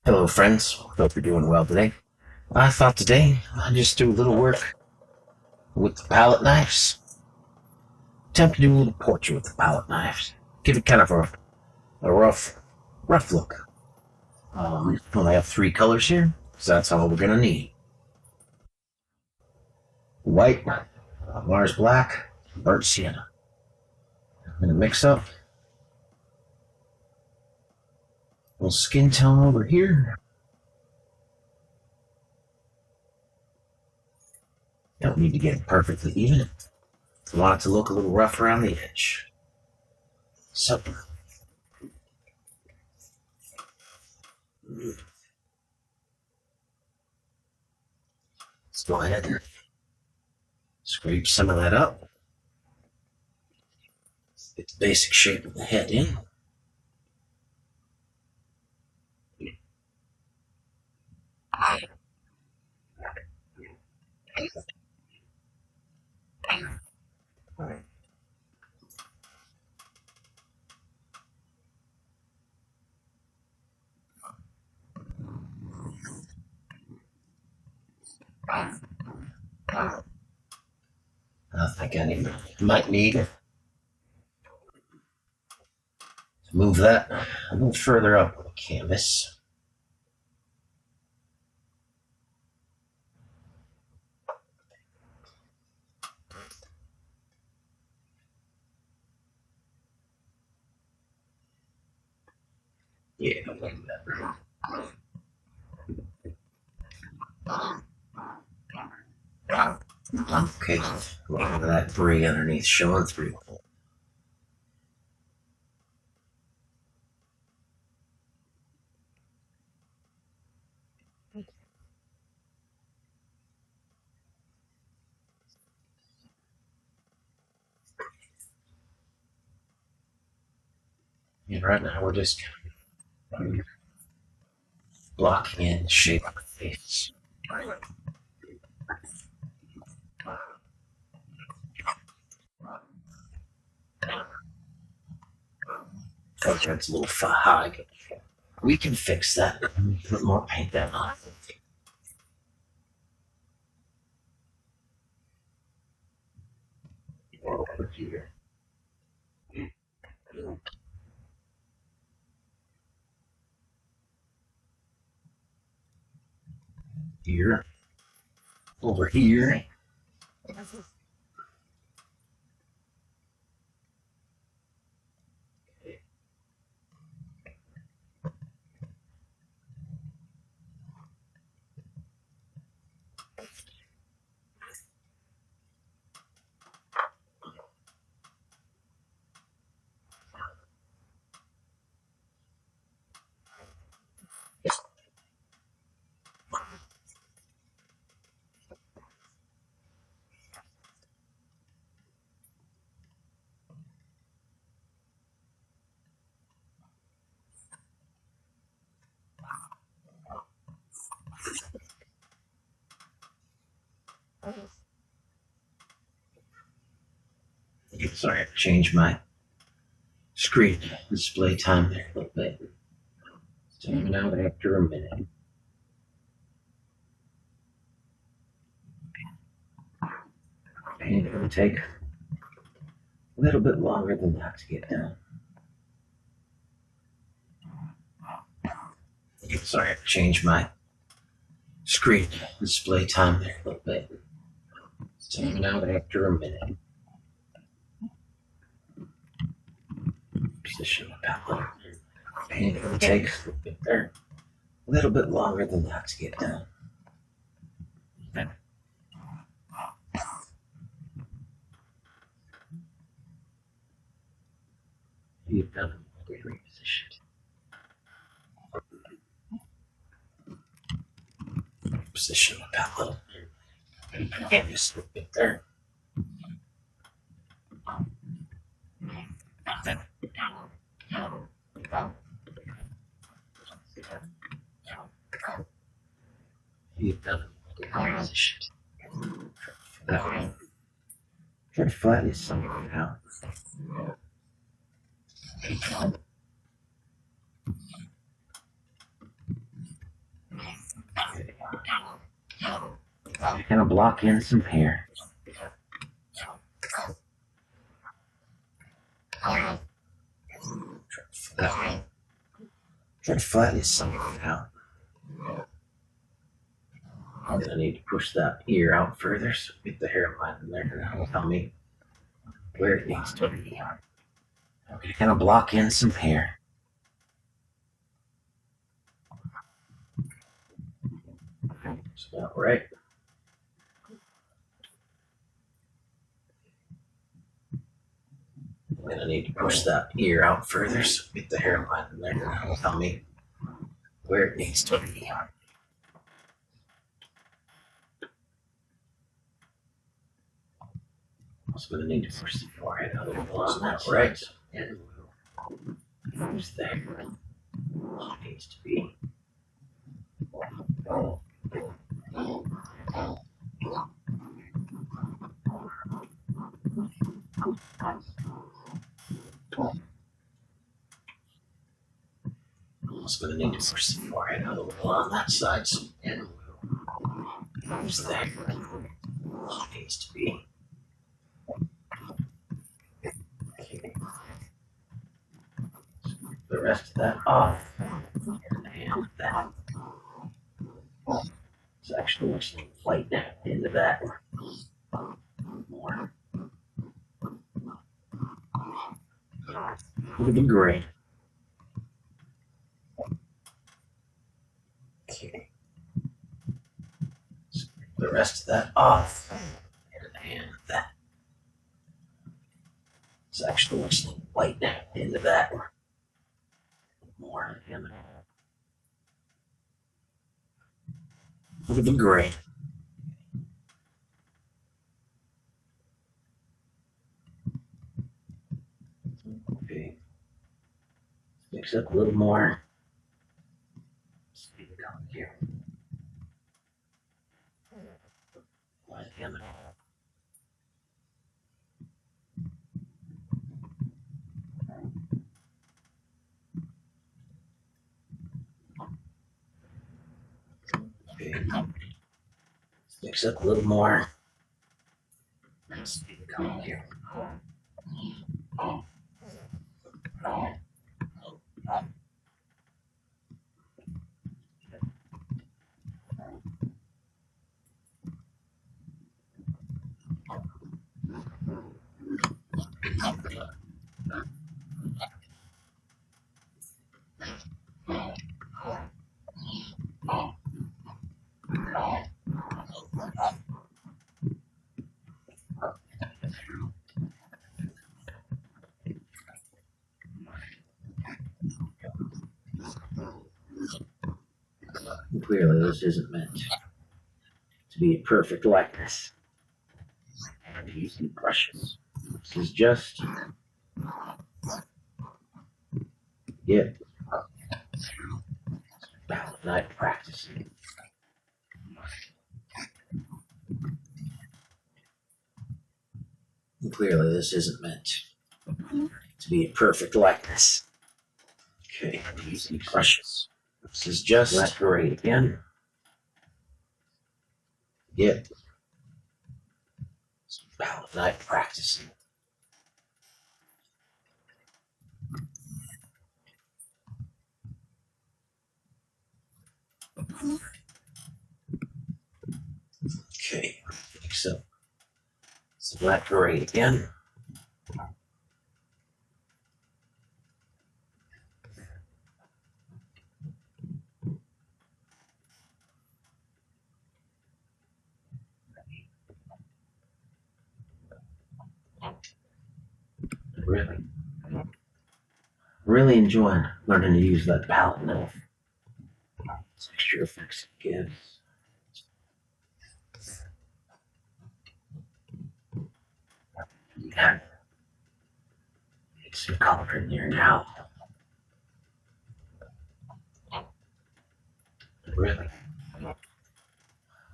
Hello, friends. Hope you're doing well today. I thought today I'd just do a little work with the palette knives. Attempt to do a little portrait with the palette knives. Give it kind of a rough look. I have three colors here, so that's all we're gonna need: white, Mars black, burnt sienna. I'm gonna mix up a little skin tone over here. Don't need to get it perfectly even. I want it to look a little rough around the edge. So, let's go ahead and scrape some of that up. Get the basic shape of the head in. I think I might need to move that a little further up on the canvas. Yeah, like that. Okay, look at that brig underneath showing through. And right now we're just blocking in the shape of the face. Okay, it's a little high. We can fix that. Put more paint down on it. Over here. Here. Over here. Sorry, I have to change my screen display time there a little bit. It's timing out after a minute. And it'll take a little bit longer than that to get done. Sorry, I have to change my screen display time there a little bit. It's timing out after a minute. Position the palette. And it'll take a little bit longer than that to get done. You've done a great reposition. Position the palette. And just a bit there. You've done a great reposition. Try to flatten this somewhere out. Kind of block in some hair. Try to flatten some of it out. I'm gonna need to push that ear out further so get the hairline in there. That'll tell me where it needs to be. I'm gonna kind of block in some hair. That's about right. I'm gonna need to push that ear out further so get the hairline in there. That'll tell me where it needs to be. Also gonna need to push the forehead a little on that right. And who's there? It needs to be. Also gonna need to push the forehead a little on that side. So and who's there? It needs to be. The rest of that off. And that. It's actually looks light into that. More. Look at the gray. Okay. The rest of that off. And that. It's actually looks light into that. More. And look at the gray. Okay. Mix up a little more. Speed it down here. Right in there. Okay. Mix up a little more. Speed it down here. Clearly, this isn't meant to be a perfect likeness. I'm using brushes. This is just ballot night practice. Clearly, this isn't meant to be a perfect likeness. Okay, I'm using brushes. This is just great again. Ballot night practice. Okay, mix up some black gray again. Really enjoying learning to use that palette knife. Texture effects it gives. Yeah. Get some color in there now.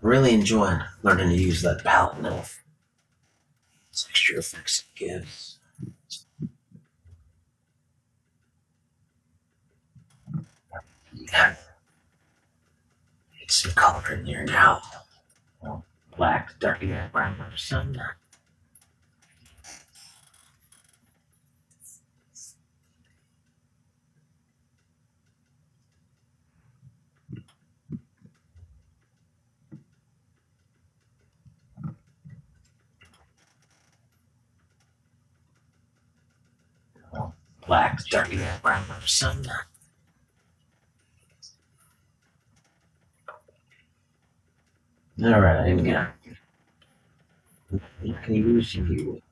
Really enjoying learning to use that palette knife. Texture effects it gives. Yeah. some color in there now. Black, dark, brown, or some. Black, dark, brown, or some. All right, I'm gonna. You can use you.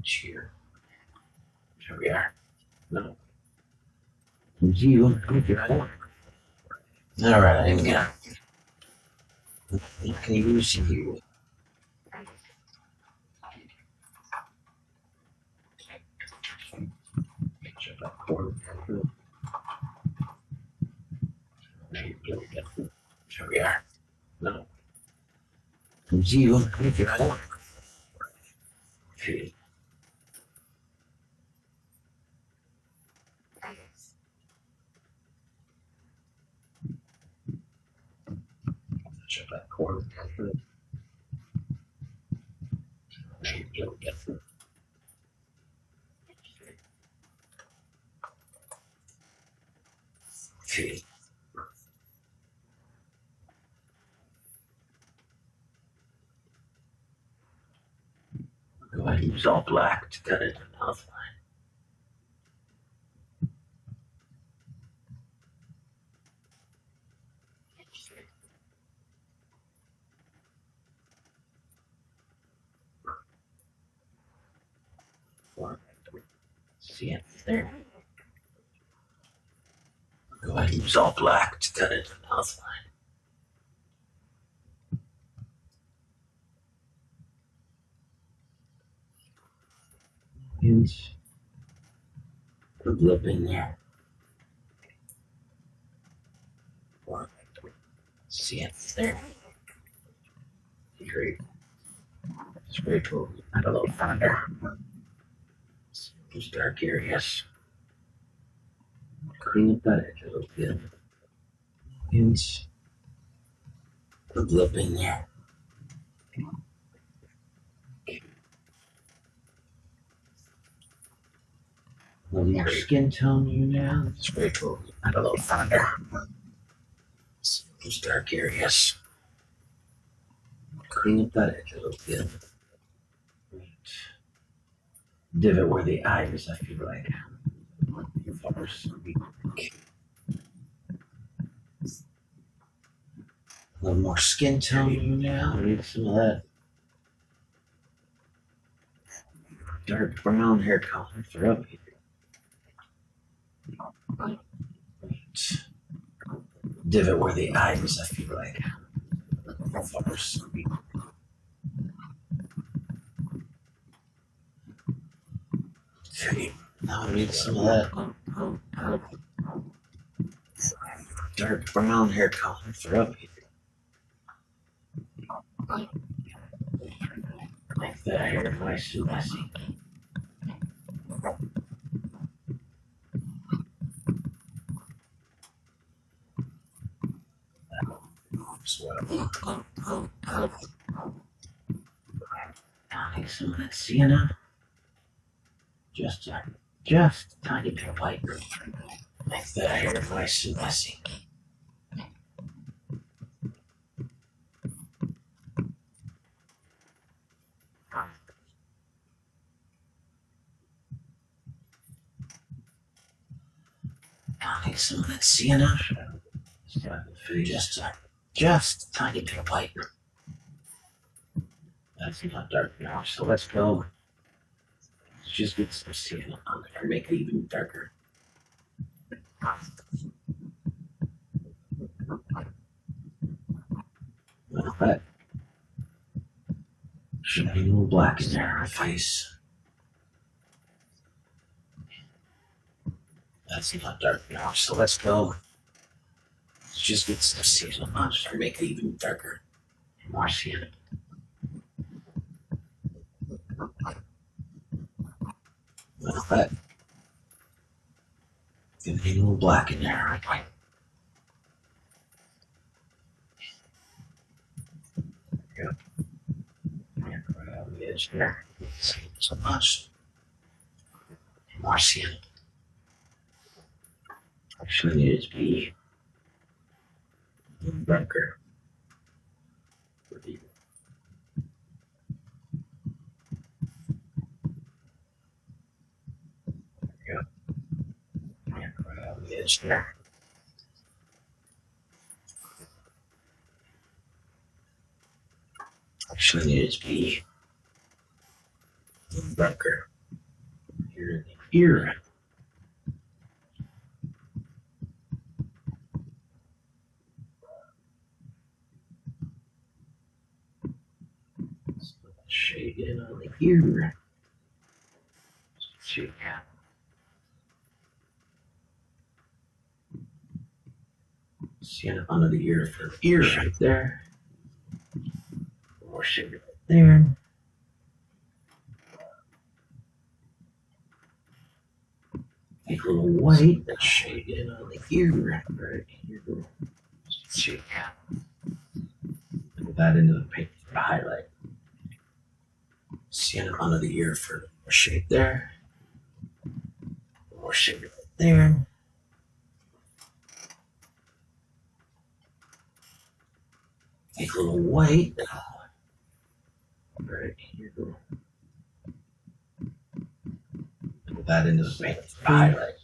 Cheer. Here we are. No. You. All right, I'm gonna. You can use you. Here we are. No. You. Okay. Check that corner. Okay. Go ahead and use all black to cut it in the outline. See it there? Go ahead and use all black to cut it in the outline. Use the blip in there. See it there? Great. It's very cool. Add a little thunder. Those dark areas. Clean up that edge a little bit. Use the blip in there. A little more skin tone you now. It's very cool. Add a little thunder. Those dark areas. Clean up that edge a little bit. Right. Divot where the eye is, I feel like. Flowers. A little more skin tone you now. Need some of that dark brown hair color throughout here. Right. Divot where the eye is, I feel like. Flowers. Okay, now I need some of that dark brown hair color throughout here. Like that hair nice and messy. I need some of that sienna. Just a tiny bit of white. Make that hair nice and messy. I need some of that sienna. Just a tiny bit of white. That's not dark enough, so let's go. Let's just get some sienna on there, make it even darker. Well, that should be a little black in there, her face. That's not dark enough, so let's go. Let's just get some sienna on there, make it even darker. More sienna. Well, that gonna be a little black in there. Yep. And right on the edge there. So much. More sand. Actually needed to be darker. Yep. And right on the edge there. Actually needed to be darker. Here in the ear. Shade in on the ear. Shade. See it under the ear for ear right there. More shade right there. Make a little white. Shade in on the ear right here. Shade. Put that into the paint for highlight. See it under the ear for more shade there. More shade right there. Make a little white. Right here. Put that into the paint for highlight.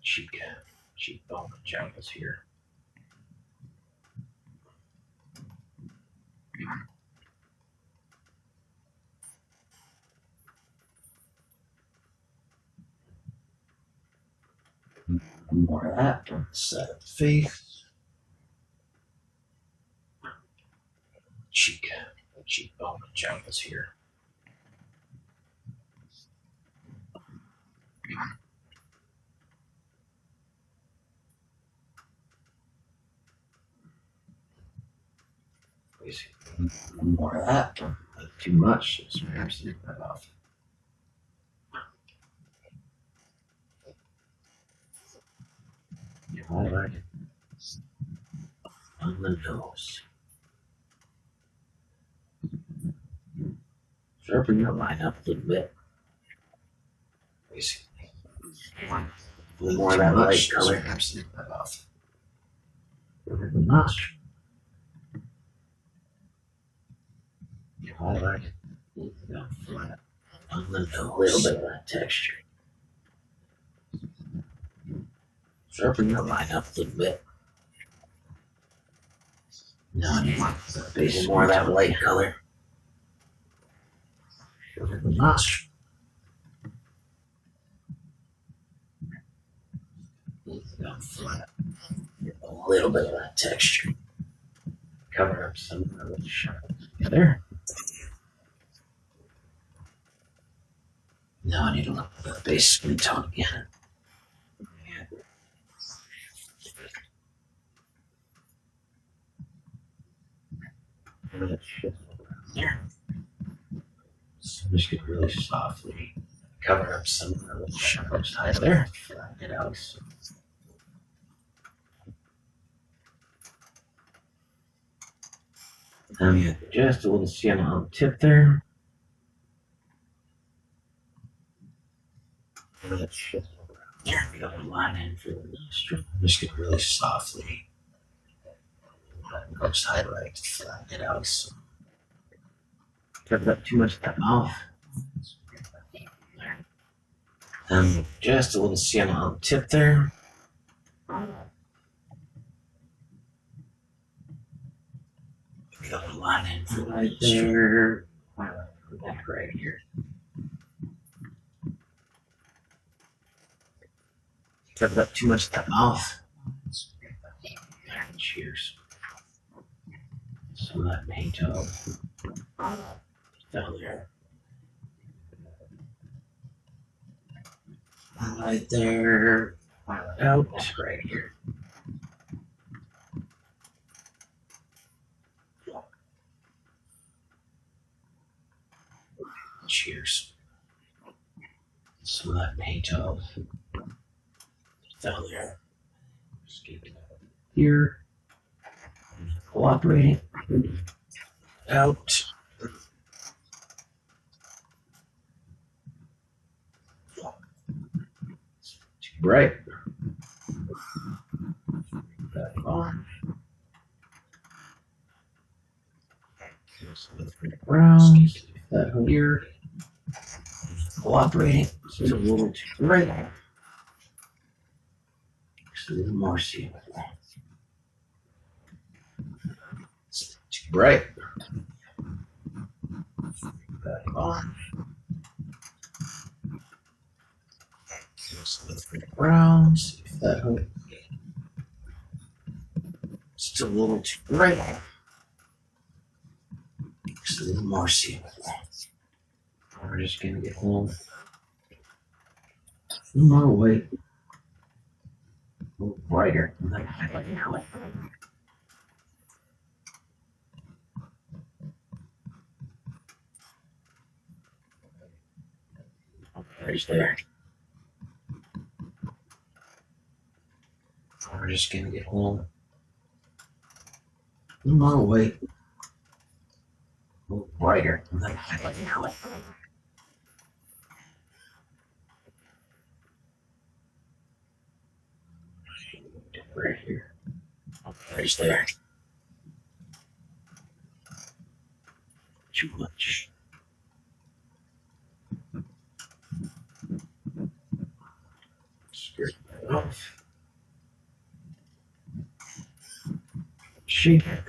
Cheekbone jangles here. More of that on the side of the face. Cheekbone jangles here. More of that. Not too much. It's embarrassing that off. Highlight on the nose. Sharpen your line up a little bit. Basically. A little more of that light color. Embarrassing that off. Over the nostril. Highlight flat on the nose. A little bit of that texture. Sharpen your line up a little bit. No, you want basically more of that light color. Over the nostril. Flat. A little bit of that texture. Cover up some of the shadows together. Now I need a little bit of base skin tone again. There. So I'm just going to really softly cover up some of the little shadows right there. Flatten it out. Just a little sienna on the tip there. There we go, line in for the nostril. I'm just going to really softly most highlight, flatten it out. So covered up too much of that mouth. Just a little sienna on the tip there. We got a line in for right there. Highlight for that right here. Covered up too much of that mouth. Cheers. Some of that paint up down there. Right there. Out right here. Cheers. Some of that paint off down there. Just get it out here. Cooperating. Out. Too bright. Back on. Brown. That here. Cooperating. It's a little too bright. Just a little more see. It's too bright. Back on. Browns. That hook. Just a little too bright. Just a little more see. We're just gonna get home. A little more white. A little brighter. Right there. We're just gonna get home. A little more white. A little brighter. Right here. Right there. Too much. Scrape that off. Shape it.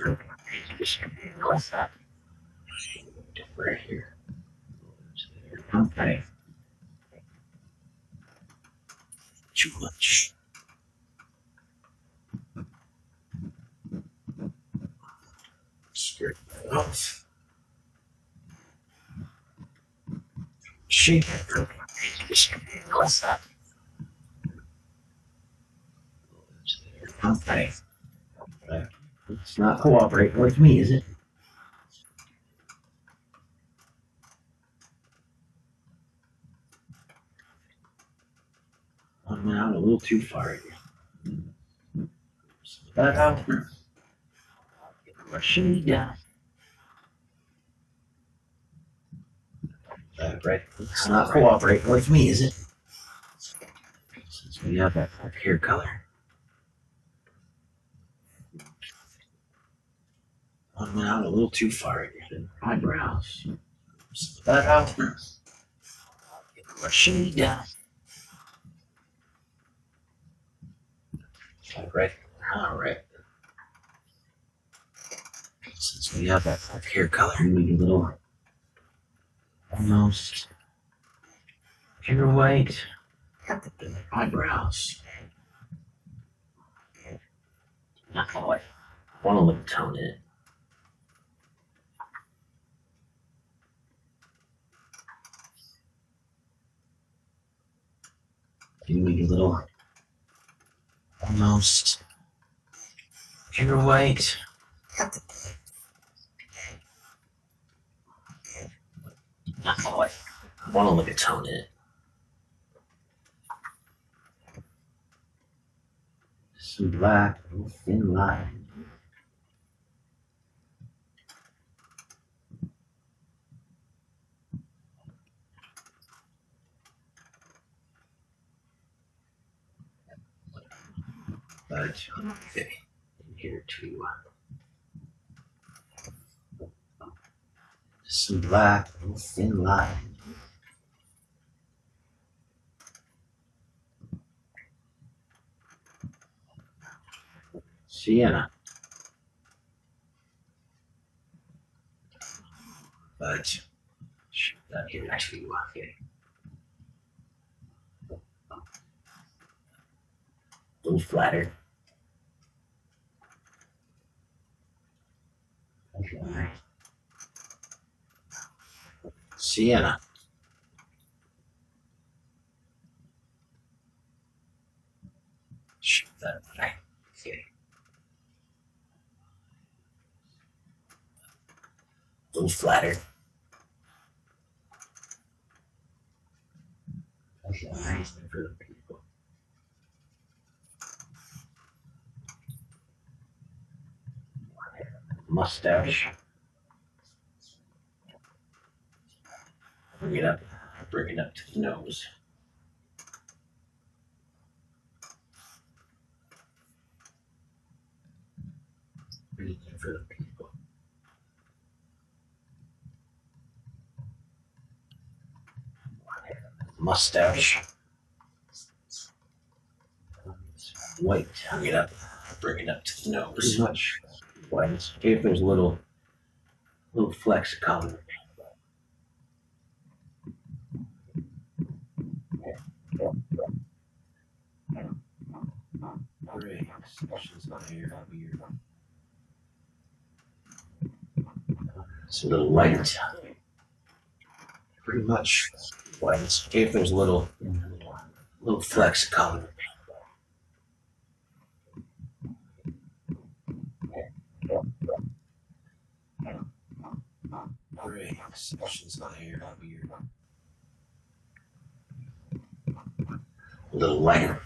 Right here. Okay. Too much. Scrape that off. Shape it. Okay. It's not cooperating with me, is it? I went out a little too far again. That out. Rushing down. Right. It's not cooperating with me, is it? Since we have that hair color. I went out a little too far again. Eyebrows. That out. Rushing down. Right. All right. Since we have that hair color, we need a little almost pure white eyebrows. Not quite. Want a little tone in it. You need a little almost pure white. Not quite. Want a little tone in it. Some black, thin line. But okay, here too. Some black, thin line. Sienna. But shoot that here too. Okay. A little flatter. Okay. Sienna. Shoot that way. Okay. A little flatter. Nice for the people. Mustache. Bring it up. Bring it up to the nose. Breathing for the people. Mustache. White. Bring it up. Bring it up to the nose. Pretty much white. See if there's a little flecks of color. Gray. Sections on here. Weird. It's a little light. Pretty much white. See if there's a little flecks of color. Gray. Sections on here. Weird. A little lighter.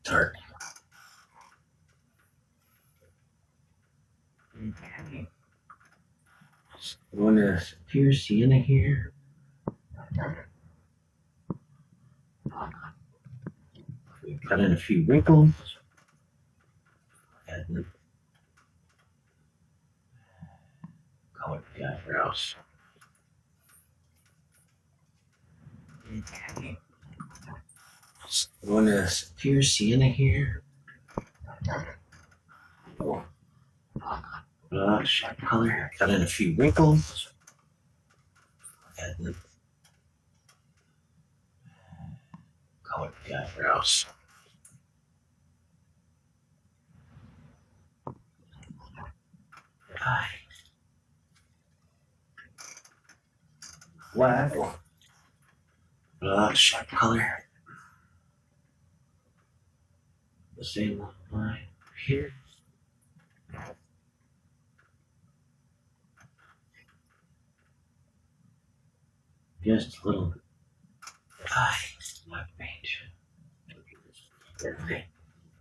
Dark. Going to pure sienna here. We cut in a few wrinkles. Add the color the eyebrows. Going to pure sienna here. Shot color. Cut in a few wrinkles. Add the color the eyebrows. Eye. Black. Shot color. The same line here. Just a little black paint.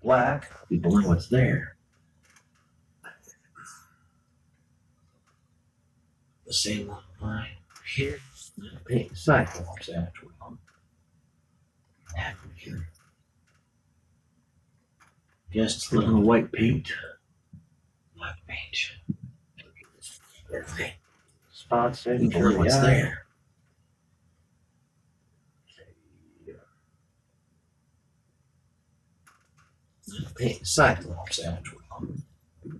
Black. People know what's there. The same line here. Paint sidewalks after we here. Just a little white paint. Black paint. Spots in for what's there. Paint sidewalks after we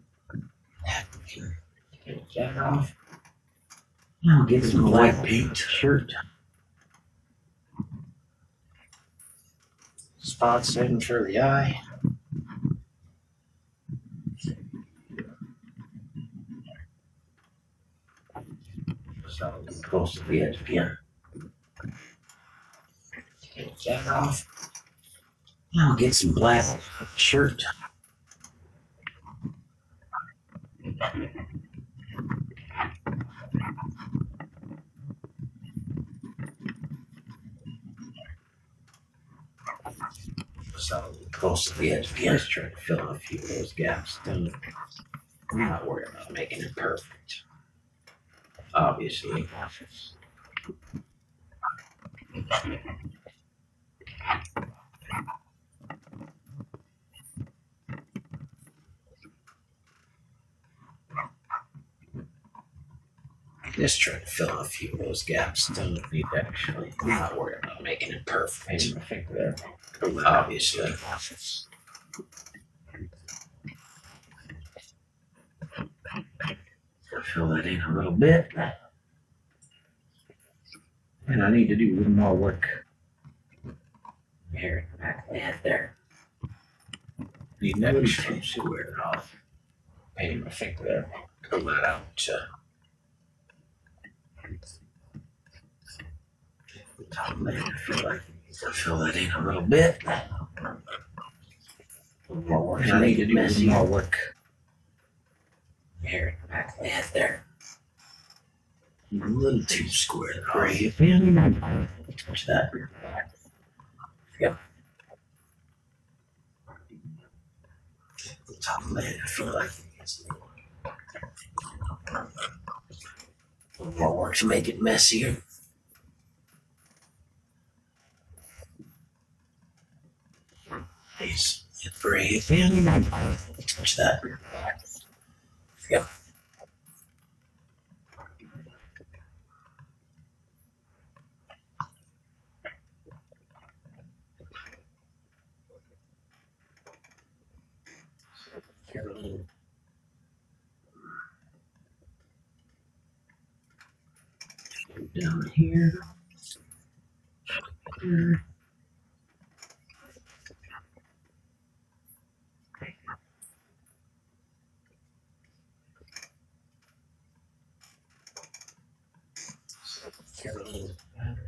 here. Take that off. Now get some white paint shirt. Spots in for the eye. So close to the edge again. Take that off. Now get some black shirt. So close to the edge again. Just trying to fill in a few of those gaps. I'm not worried about making it perfect. Obviously. Just trying to fill in a few of those gaps. Don't need to actually. I'm not worried about making it perfect. I think there. Obviously. Fill that in a little bit. And I need to do a little more work here in the back of the head there. Need that to wear it off. Paint my finger there. Pull that out. Top layer, I feel like I fill that in a little bit. More work. I need to do some more work here in the back of the head there. A little too square. Brave. Touch that. Yep. The top of my head, I feel like it's a little more work to make it messier. Please, get brave. Touch that. Yep. Down here. Here.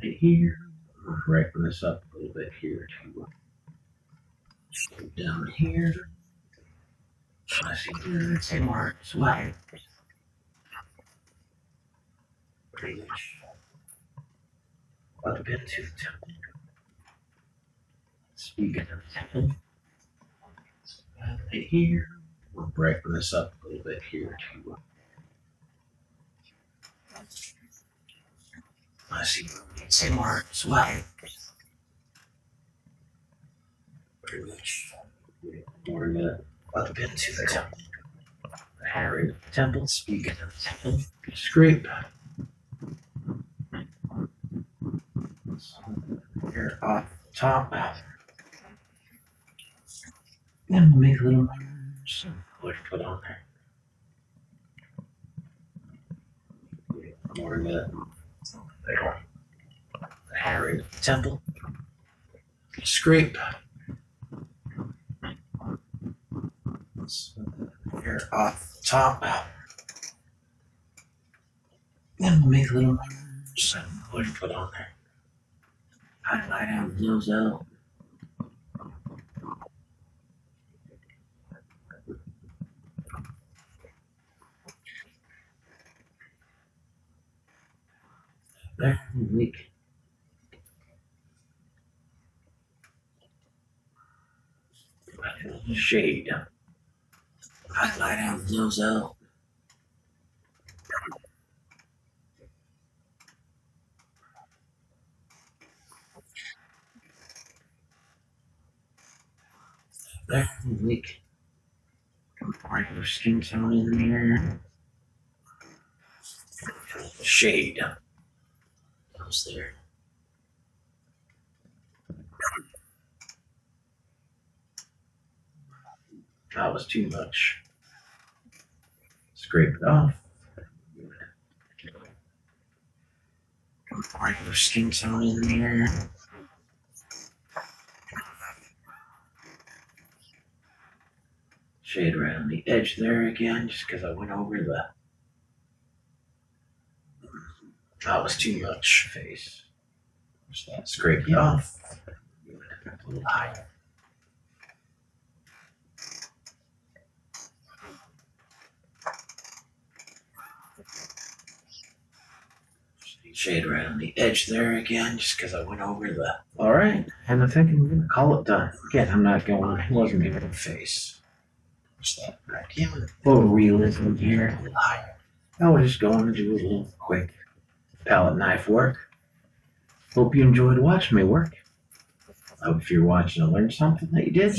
Right here. We'll brighten this up a little bit here too. Down here. I see here. It's more as well. Pretty much. Up into the temple. Speaking of the temple. Right here. We'll brighten this up a little bit here too. I see it's more as well. Pretty much. We're gonna up into the temple. Harry temple. Speaking of the temple. Scrape. Here off the top. And we'll make a little wood put on there. More of that. There. Harry temple. Scrape. Here off the top. And we'll make a little wood put on there. Highlight out the nose out. There, weak. Shade. Highlight out the nose out. There, weak. Regular skin tone in there. Shade. Nose there. That was too much. Scrape it off. Regular skin tone in there. Shade right on the edge there again, just because I went over the. That was too much face. Just that. Scrape it off. A little higher. Shade right on the edge there again, just because I went over the. Alright, and I think I'm going to call it done. Again, I'm not going, I wasn't giving a face. Just that right here with a little realism here. A little higher. I was just going to do a little quick palette knife work. Hope you enjoyed watching me work. I hope if you're watching to learn something that you did.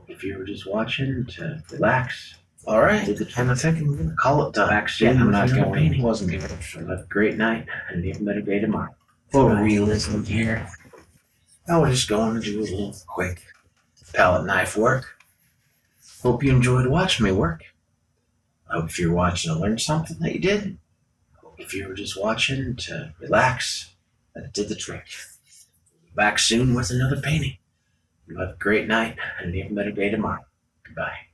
If you were just watching to relax. Alright, and I think I'm going to call it done. Again, I'm not going, I wasn't giving it. Have a great night and an even better day tomorrow. A little realism here. I was just going to do a little quick palette knife work. Hope you enjoyed watching me work. I hope if you're watching to learn something that you did. If you were just watching to relax, that did the trick. Back soon with another painting. You have a great night and an even better day tomorrow. Goodbye.